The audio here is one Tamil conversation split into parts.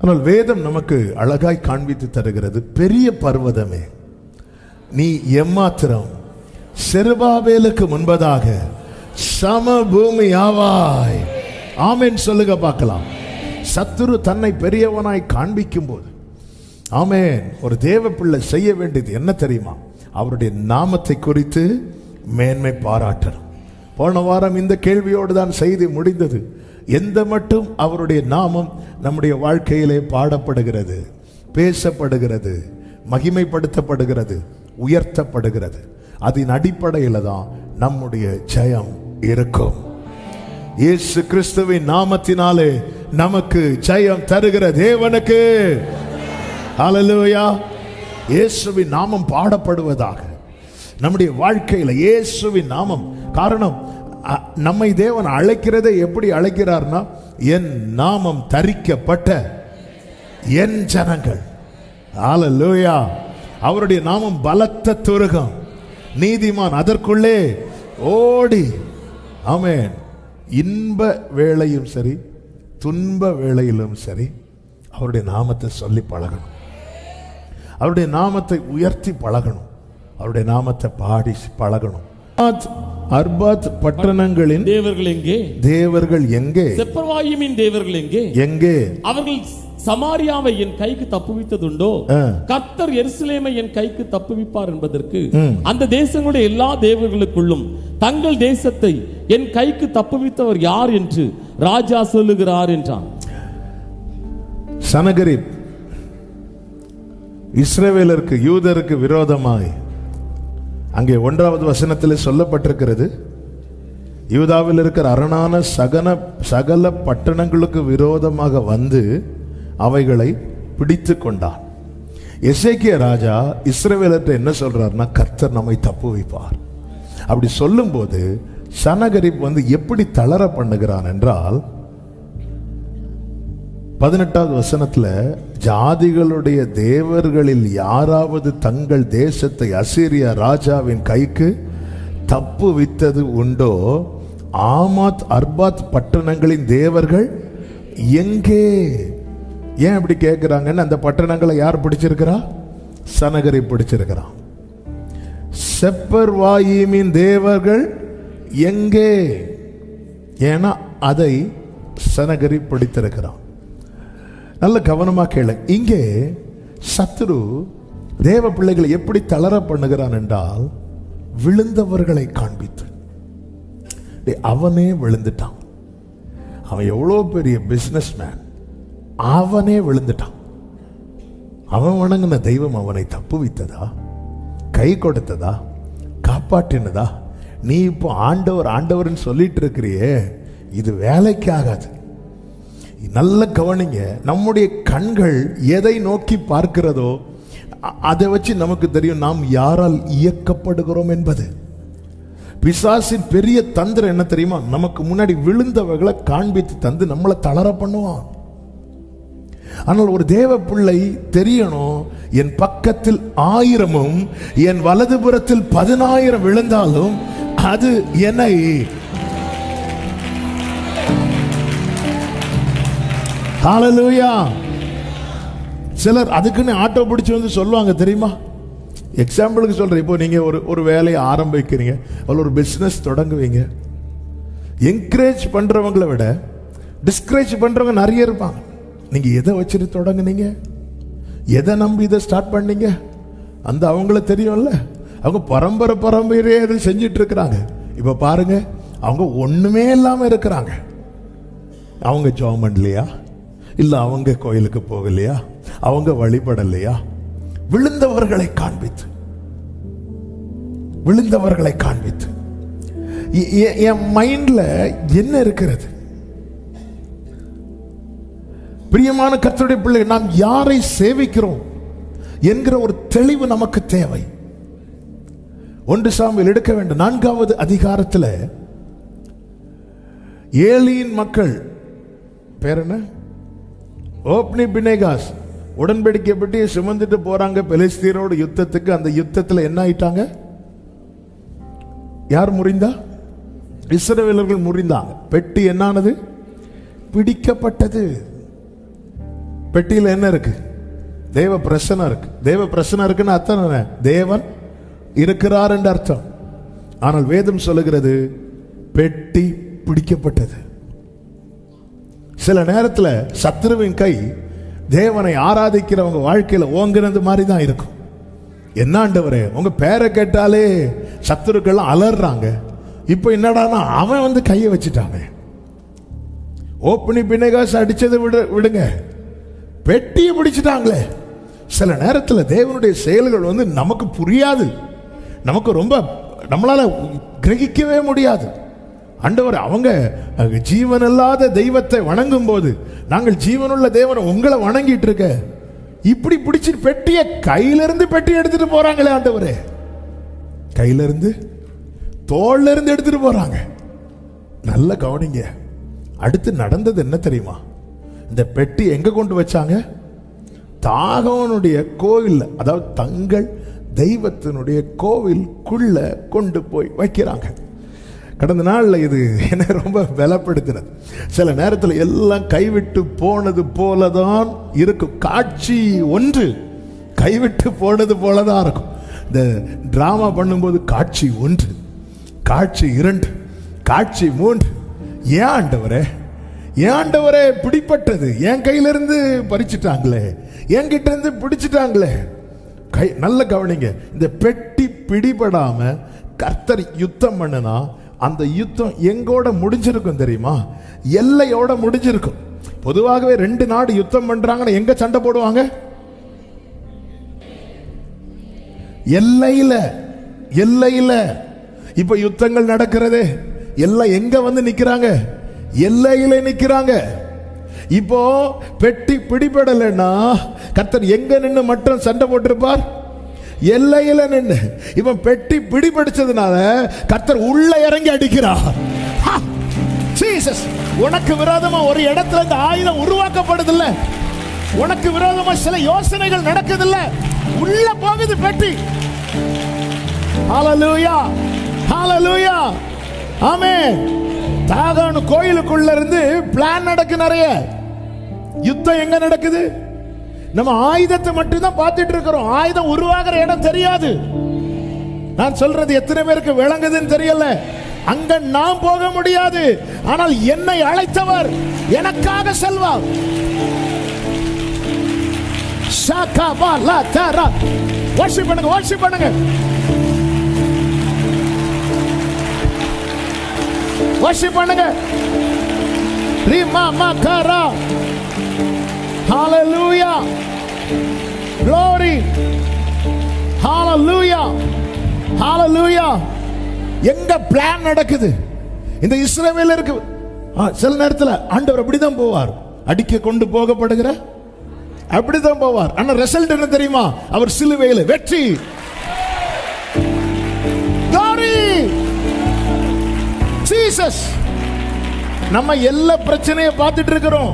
ஆனால் வேதம் நமக்கு அழகாய் காண்பித்து தருகிறது, பெரிய பர்வதமே நீ எம்மாத்திரம் செருபாபேலுக்கு முன்பதாக சமபூமி ஆவாய். ஆமென் சொல்லுங்க பார்க்கலாம். சத்துரு தன்னை பெரியவனாய் காண்பிக்கும் போது ஆமென் ஒரு தேவ பிள்ளை செய்ய வேண்டியது என்ன தெரியுமா? அவருடைய நாமத்தை குறித்து மேன்மை பாராட்டணும். போன வாரம் இந்த கேள்வியோடு தான் செய்தி முடிந்தது. எந்த மட்டும் அவருடைய நாமம் நம்முடைய வாழ்க்கையிலே பாடப்படுகிறது, பேசப்படுகிறது, மகிமைப்படுத்தப்படுகிறது, உயர்த்தப்படுகிறது, அதன் அடிப்படையில் தான் நம்முடைய ஜெயம் இருக்கும். இயேசு கிறிஸ்துவின் நாமத்தினாலே நமக்கு ஜெயம் தருகிற தேவனுக்கு ஹல்லேலூயா. இயேசுவின் நாமம் பாடப்படுவதாக நம்முடைய வாழ்க்கையில் இயேசுவின் நாமம். காரணம், நம்மை தேவன் அழைக்கிறதை எப்படி அழைக்கிறார்னா, என் நாமம் தரிக்கப்பட்ட என் ஜனங்கள். ஹல்லேலூயா. அவருடைய நாமம் பலத்த துருகம், நீதிமான் அதற்குள்ளே ஓடி. ஆமென். இன்ப வேளையும் சரி துன்ப வேளையிலும் சரி அவருடைய நாமத்தை சொல்லி பழகணும், அவருடைய நாமத்தை உயர்த்தி பழகணும், அவருடைய நாமத்தை பாடி பழகணும். அர்பாத் பட்டணங்களின் தேவர்கள் எங்கே? தேவர்கள் எங்கே? செப்பர்வாயிமின் தேவர்கள் எங்கே? எங்கே? அவர்கள் சமாரியாவை என் கைக்கு தப்புவித்ததுண்டோ? கர்த்தர் எருசலேமை என் கைக்கு தப்புவிப்பார் என்பதற்கு அந்த தேசங்களுடைய எல்லா தேவர்களுக்குள்ளும் தங்கள் தேசத்தை என் கைக்கு தப்புவித்தவர் யார் என்று ராஜா சொல்லுகிறார் என்றான். சனகரிப் இஸ்ரவேலருக்கு யூதருக்கு விரோதமாய் அங்கே 1வது வசனத்தில் சொல்லப்பட்டிருக்கிறது, யூதாவில் இருக்கிற அரணான சகல பட்டணங்களுக்கு விரோதமாக வந்து அவைகளை பிடித்து கொண்டான். எசேக்கியா ராஜா இஸ்ரவேலர்கிட்ட என்ன சொல்றாருன்னா, கர்த்தர் நம்மை தப்புவிப்பார். அப்படி சொல்லும் போது சனகரிப் வந்து எப்படி தளர பண்ணுகிறான் என்றால், 18வது வசனத்துல, ஜாதிகளுடைய தேவர்களில் யாராவது தங்கள் தேசத்தை அசீரியா ராஜாவின் கைக்கு தப்புவித்தது உண்டோ? ஆமாத் அர்பாத் பட்டணங்களின் தேவர்கள் எங்கே? ஏன் அப்படி கேட்கிறாங்கன்னு, அந்த பட்டணங்களை யார் பிடிச்சிருக்கிறா? சனகரிப் பிடிச்சிருக்கிறான். செப்பர்வாயிமின் தேவர்கள் எங்கே? ஏன்னா அதை சனகரிப் பிடித்திருக்கிறான். நல்ல கவனமா கேளு. இங்கே சத்துரு தேவ பிள்ளைகளை எப்படி தளர பண்ணுகிறான் என்றால், விழுந்தவர்களை காண்பித்து. அவனே விழுந்துட்டான். அவன் எவ்வளோ பெரிய பிசினஸ் மேன், அவனே விழுந்துட்டான். அவன் வணங்கின தெய்வம் அவனை தப்புவித்ததா, கை கொடுத்ததா, காப்பாற்றினதா? நீ இப்போ ஆண்டவர் ஆண்டவர்னு சொல்லிட்டு இருக்கிறியே, இது வேலைக்கு ஆகாது. நல்ல கவனிங்க. நம்முடைய கண்கள் எதை நோக்கி பார்க்கிறதோ அதை வச்சு நமக்கு தெரியும் நாம் யாரால் இயக்கப்படுகிறோம் என்பது. பிசாசின் பெரிய தந்திரம் என்ன தெரியுமா? நமக்கு முன்னாடி விழுந்தவர்களை காண்பித்து தந்து நம்மளை தளர பண்ணுவான். ஆனால் ஒரு தேவ பிள்ளை தெரியணும், என் பக்கத்தில் 1000 என் வலதுபுறத்தில் 10,000 விழுந்தாலும் அது என்னை ஹல்லேலூயா. சிலர் அதுக்குன்னு ஆட்டோ பிடிச்சி வந்து சொல்லுவாங்க தெரியுமா? எக்ஸாம்பிளுக்கு சொல்றேன். இப்போ நீங்க ஒரு வேலையை ஆரம்பிக்கிறீங்க, அதில் ஒரு பிசினஸ் தொடங்குவீங்க. என்கரேஜ் பண்றவங்களை விட டிஸ்கரேஜ் பண்றவங்க நிறைய இருப்பாங்க. நீங்க எதை வச்சுட்டு தொடங்குனீங்க, எதை நம்பி இதை ஸ்டார்ட் பண்ணீங்க, அந்த அவங்கள தெரியும்ல. அவங்க பரம்பரையே இதை செஞ்சிட்டு இருக்கிறாங்க. இப்ப பாருங்க, அவங்க ஒண்ணுமே இல்லாம இருக்கிறாங்க. அவங்க ஜெபம் பண்ணலையா, இல்ல அவங்க கோயிலுக்கு போகலையா, அவங்க வழிபடலையா? விழுந்தவர்களை காண்பித்து, விழுந்தவர்களை காண்பித்து. என் மைண்ட்ல என்ன இருக்கிறது? பிரியமான கர்த்தருடைய பிள்ளைகள், நாம் யாரை சேவிக்கிறோம் என்கிற ஒரு தெளிவு நமக்கு தேவை. 1 சாமுவேல் எடுக்க வேண்டும். 4வது அதிகாரத்தில் ஏலியின் மக்கள் பேர் என்ன? ஓப்னி பினேகாஸ் உடன்படிக்கை பெட்டியை சுமந்துட்டு போறாங்க பெலிஸ்தீனோட யுத்தத்துக்கு. அந்த யுத்தத்தில் என்ன ஆயிட்டாங்க? யார் முறிந்தா? இஸ்ரவேலர்கள் முறிந்தாங்க. பெட்டி என்னானது? பிடிக்கப்பட்டது. பெட்டியில் என்ன இருக்கு? தேவ பிரசன்னம் இருக்கு. தேவ பிரசன்னம் இருக்குன்னு அர்த்தம் என்ன? தேவன் இருக்கிறார் என்று அர்த்தம். ஆனால் வேதம் சொல்லுகிறது பெட்டி பிடிக்கப்பட்டது. சில நேரத்தில் சத்துருவின் கை தேவனை ஆராதிக்கிறவங்க வாழ்க்கையில ஓங்கினது மாதிரி தான் இருக்கும். என்ன ஆண்டவரே, உங்க பேரை கேட்டாலே சத்துருக்கள் அலறாங்க. இப்போ என்னடானா அவன் வந்து கையை வச்சுட்டானே. ஓப்பனி பிணைகாசு அடிச்சதை விடுங்க, பெட்டியை பிடிச்சிட்டாங்களே. சில நேரத்தில் தேவனுடைய செயல்கள் வந்து நமக்கு புரியாது, நமக்கு ரொம்ப நம்மளால கிரகிக்கவே முடியாது. ஆண்டவர் அவங்க ஜீவன் இல்லாத தெய்வத்தை வணங்கும் போது நாங்கள் ஜீவனுள்ள தேவனை உங்களை வணங்கிட்டு இருக்க இப்படி பிடிச்சி பெட்டியை கையிலிருந்து பெட்டி எடுத்துட்டு போறாங்களே ஆண்டவரே. கையிலிருந்து தோல்ல இருந்து எடுத்துட்டு போறாங்க. நல்ல கவனிங்க. அடுத்து நடந்தது என்ன தெரியுமா? இந்த பெட்டி எங்க கொண்டு வச்சாங்க? தாகோனுடைய கோவில், அதாவது தங்கள் தெய்வத்தினுடைய கோவிலுக்குள்ள கொண்டு போய் வைக்கிறாங்க. கடந்த நாள்ல இது என்ன ரொம்ப பலப்படுத்தினது. சில நேரத்தில் எல்லாம் கைவிட்டு போனது போலதான் இருக்கும். காட்சி ஒன்று கைவிட்டு போனது போலதான் இருக்கும். இந்த டிராமா பண்ணும்போது காட்சி ஒன்று, காட்சி இரண்டு, காட்சி மூன்று. ஏன் ஆண்டவரே, ஏன் ஆண்டவரே பிடிப்பட்டது? என் கையிலிருந்து பறிச்சுட்டாங்களே, என்கிட்ட இருந்து பிடிச்சிட்டாங்களே. நல்ல கவனிங்க. இந்த பெட்டி பிடிபடாம கர்த்தர் யுத்தம் பண்ணுனா அந்த யுத்தம் எங்கோட முடிஞ்சிருக்கும் தெரியுமா? எல்லையோட முடிஞ்சிருக்கும். பொதுவாகவே ரெண்டு நாடு யுத்தம் பண்றாங்கன்னா எங்க சண்டை போடுவாங்க? எல்லையில. எல்லையில இப்ப யுத்தங்கள் நடக்கிறது. எல்லாம் எங்க வந்து நிக்கிறாங்க? எல்லையில நிக்கிறாங்க. இப்போ பெட்டி பிடிபடலைன்னா கர்த்தர் எங்க நின்று மட்டும் சண்டை போட்டிருப்பார்? எல்லையில நின்று. இப்ப பெட்டி பிடிபடிச்சதுனால கர்த்தர் உள்ள இறங்கி அடிக்கிறார். ஜீசஸ், உனக்கு விரோதமா ஒரு இடத்துல இந்த ஆயுதம் உருவாக்கப்படுதில்ல, உனக்கு விரோதமா சில யோசனைகள் நடக்குதில்ல, உள்ள போகுது பெட்டி. ஹல்லேலூயா, ஹல்லேலூயா, ஆமென். தாகான் கோயிலுக்குள்ள இருந்து பிளான் நடக்கு. நிறைய யுத்தம் எங்க நடக்குது? நம்ம ஆயுதத்தை மட்டும் தான் பார்த்துட்டு இருக்கிறோம். ஆயுதம் உருவாகிற இடம் தெரியாது. நான் சொல்றது எத்தனை பேருக்கு விளங்குதுன்னு தெரியல. அங்க நான் போக முடியாது, ஆனால் என்னை அழைத்தவர் எனக்காக செல்வார். வர்ஷிப் பண்ணுங்க, வர்ஷிப் பண்ணுங்க, வர்ஷிப் பண்ணுங்க. ரீமா மாகாரா. Hallelujah, glory, hallelujah, hallelujah. எங்க பிளான் நடக்குது? இந்த இஸ்ரவேலருக்கு சில நேரத்தில் ஆண்டவர் அப்படிதான் போவார். அடிக்க கொண்டு போகப்படுகிற அப்படிதான் போவார். ஆனா ரிசல்ட் என்ன தெரியுமா? அவர் சிலுவையில் வெற்றி. glory, Jesus. நம்ம எல்லா பிரச்சனையை பார்த்துட்டு இருக்கிறோம்.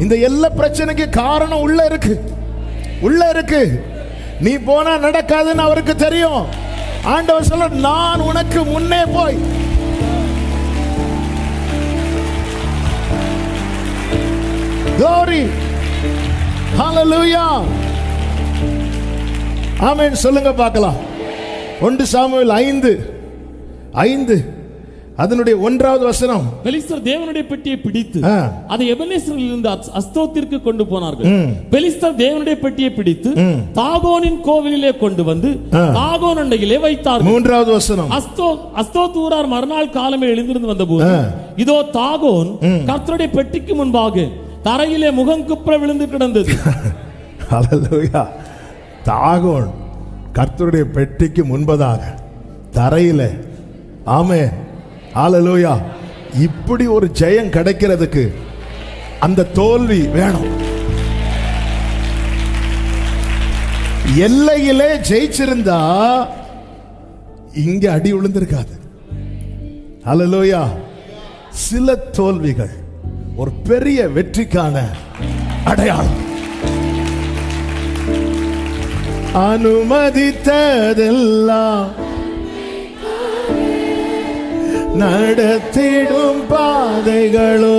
இந்த எல்லா பிரச்சனைக்கு காரணம் உள்ள இருக்கு, உள்ள இருக்கு. நீ போனா நடக்காதுன்னு அவருக்கு தெரியும். ஆண்டவர் சொல்ல, நான் உனக்கு முன்னே போய் glory, hallelujah, ஆமென். சொல்லுங்க பார்க்கலாம். 1 சாமுவேல் 5 அதனுடைய 1வது வசனம். பெலிஸ்தர் தேவனுடைய பெட்டியை பிடித்து அதை எபெனேசரில் இருந்து அஸ்தோத்திற்கு கொண்டு போனார்கள். பெலிஸ்தர் தேவனுடைய பெட்டியை பிடித்து தாகோனின் கோவிலிலே கொண்டு வந்து தாகோன் அண்டையிலே வைத்தார்கள். 3வது வசனம். அஸ்தோத்தூரார் மறுநாள் காலமே எழுந்திருந்து வந்தபோது இதோ தாகோன் கர்த்தருடைய பெட்டிக்கு முன்பாக தரையிலே முகங்குப்புற விழுந்து கிடந்தது. ஹல்லேலூயா. தாகோன் கர்த்தருடைய பெட்டிக்கு முன்பதாக தரையிலே. ஆமென், ஹல்லேலூயா. இப்படி ஒரு ஜெயம் கிடைக்கிறதுக்கு அந்த தோல்வி வேணும். எல்லையிலே ஜெயிச்சிருந்தா இங்க அடி விழுந்திருக்காது. ஹல்லேலூயா. சில தோல்விகள் ஒரு பெரிய வெற்றிக்கான அடையாளம். அனுமதித்ததெல்லாம் நடத்திடும் பாதைகளோ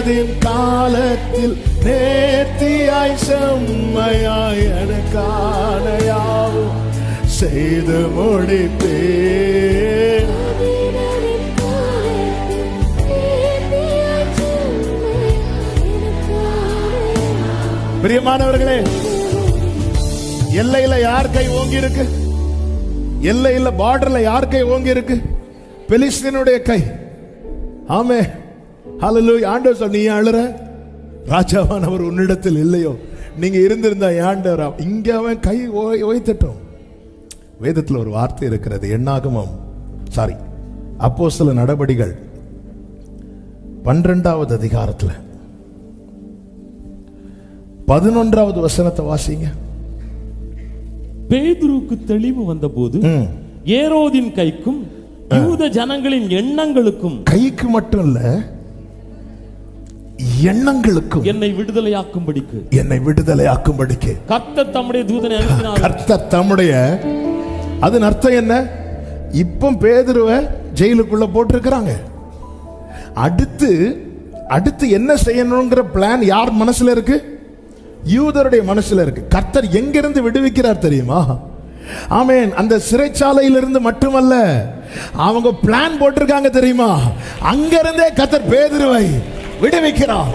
மனதின் காலத்தில் நேர்த்தியாய் செம்மையாய் எனக்கான யாவும் செய்து முடிப்பேன். பிரியமானவர்களே, எல்லையில யார் கை ஓங்கி இருக்கு? எல்லையில பார்டர்ல யார் கை ஓங்கி இருக்கு? பெலிஸ்தீனுடைய கை. ஆமே, ஹல்லேலூயா. ஆண்டவர் சொல், நீ அழுற, ராஜாவானவர் உன்னிடத்தில் இல்லையோ? நீங்க இருந்திருந்தா ஆண்டவர் இங்க அவன் கை ஓய்த்தட்டும். வேதத்தில் ஒரு வார்த்தை இருக்கிறது, எண்ணாகமம் அப்போஸ்தல நடபடிகள் 12வது அதிகாரத்தில் 11வது வசனத்தை வாசிங்க. பேதுருக்கு தெளிவு வந்தபோது ஏரோதின் கைக்கும் யூத ஜனங்களின் எண்ணங்களுக்கும், கைக்கு மட்டும் இல்ல எண்ணங்களுக்கும் என்னை விடுதலையாக்கும்படிக்கு கர்த்தர் தம்முடைய தூதனை அனுப்பினார். கர்த்தர் தம்முடைய, அதன் அர்த்தம் என்ன? இப்போ பேதுருவை ஜெயிலுக்குள்ள போட்டிருக்கிறாங்க. அடுத்து என்ன செய்யணுங்கிற பிளான் யார் மனசுல இருக்கு? யூதருடைய மனசுல இருக்கு. கர்த்தர் எங்கிருந்து விடுவிக்கிறார் தெரியுமா? ஆமென். அந்த சிறைச்சாலையிலிருந்து மட்டுமல்ல, அவங்க பிளான் போட்டிருக்காங்க தெரியுமா? அங்கிருந்தே கர்த்தர் பேதுருவை விடுவிக்கிறார்.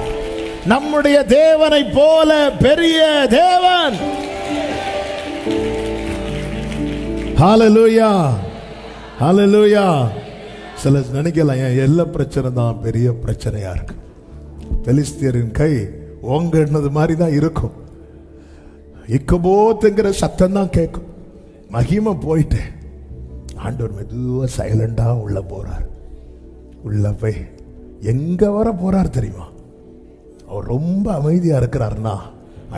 நம்முடைய தேவனை போல பெரிய தேவன். ஹல்லேலூயா, ஹல்லேலூயா. சில நினைக்கலாம், எல்லா பிரச்சனை தான் பெரிய பிரச்சனையா இருக்கு. பெலிஸ்தியரின் கை ஓங்கனது மாதிரி தான் இருக்கும். இக்கபோத்துங்கிற சத்தம் தான் கேட்கும். மகிமை போயிட்டு ஆண்டவர் மெதுவா சைலண்டா உள்ள போறார். உள்ள போய் எங்க வர போறார் தெரியுமா? அவர் ரொம்ப அமைதியா இருக்கிறார்னா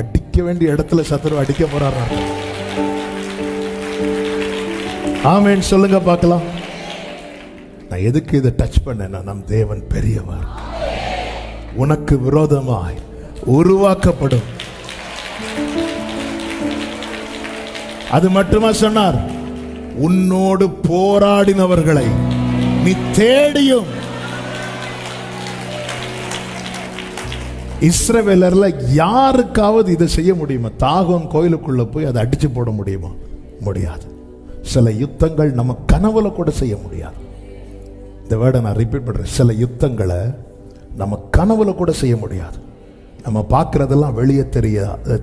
அடிக்க வேண்டிய இடத்துல சத்துரு அடிக்க போறார். ஆமென் சொல்லுங்க பார்க்கலாம். நான் எதுக்கு இதை டச் பண்ணேன்னா, நம் தேவன் பெரியவர். உனக்கு விரோதமாய் உருவாக்கப்படும். அது மட்டுமா சொன்னார்? உன்னோடு போராடினவர்களை நீ தேடியும். இஸ்ரவேலர்ல யாருக்காவது இதை செய்ய முடியுமா? தாகோன் கோயிலுக்குள்ள போய் அதை அடிச்சு போட முடியுமா? முடியாது. சில யுத்தங்கள் நம்ம கனவுல கூட செய்ய முடியாது. இந்த வேர்டை நான் ரிப்பீட் பண்றேன். சில யுத்தங்களை நம்ம கனவுல கூட செய்ய முடியாது. நம்ம பார்க்கறதெல்லாம் வெளியே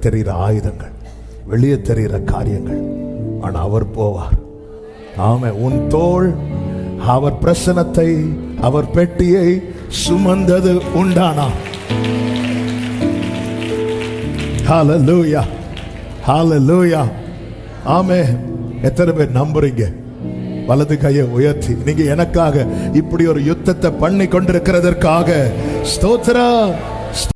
தெரிகிற ஆயுதங்கள், வெளியே தெரிகிற காரியங்கள். ஆனா அவர் போவார். ஆமே, உன் தோள் அவர் பிரசனத்தை, அவர் பெட்டியை சுமந்தது உண்டானா? ஹல்லேலூயா, ஹல்லேலூயா. ஆமே. எத்தனை பேர் நம்புறீங்க? வலது கையை உயர்த்தி, நீங்க எனக்காக இப்படி ஒரு யுத்தத்தை பண்ணி கொண்டிருக்கிறதற்காக ஸ்தோத்திரம்.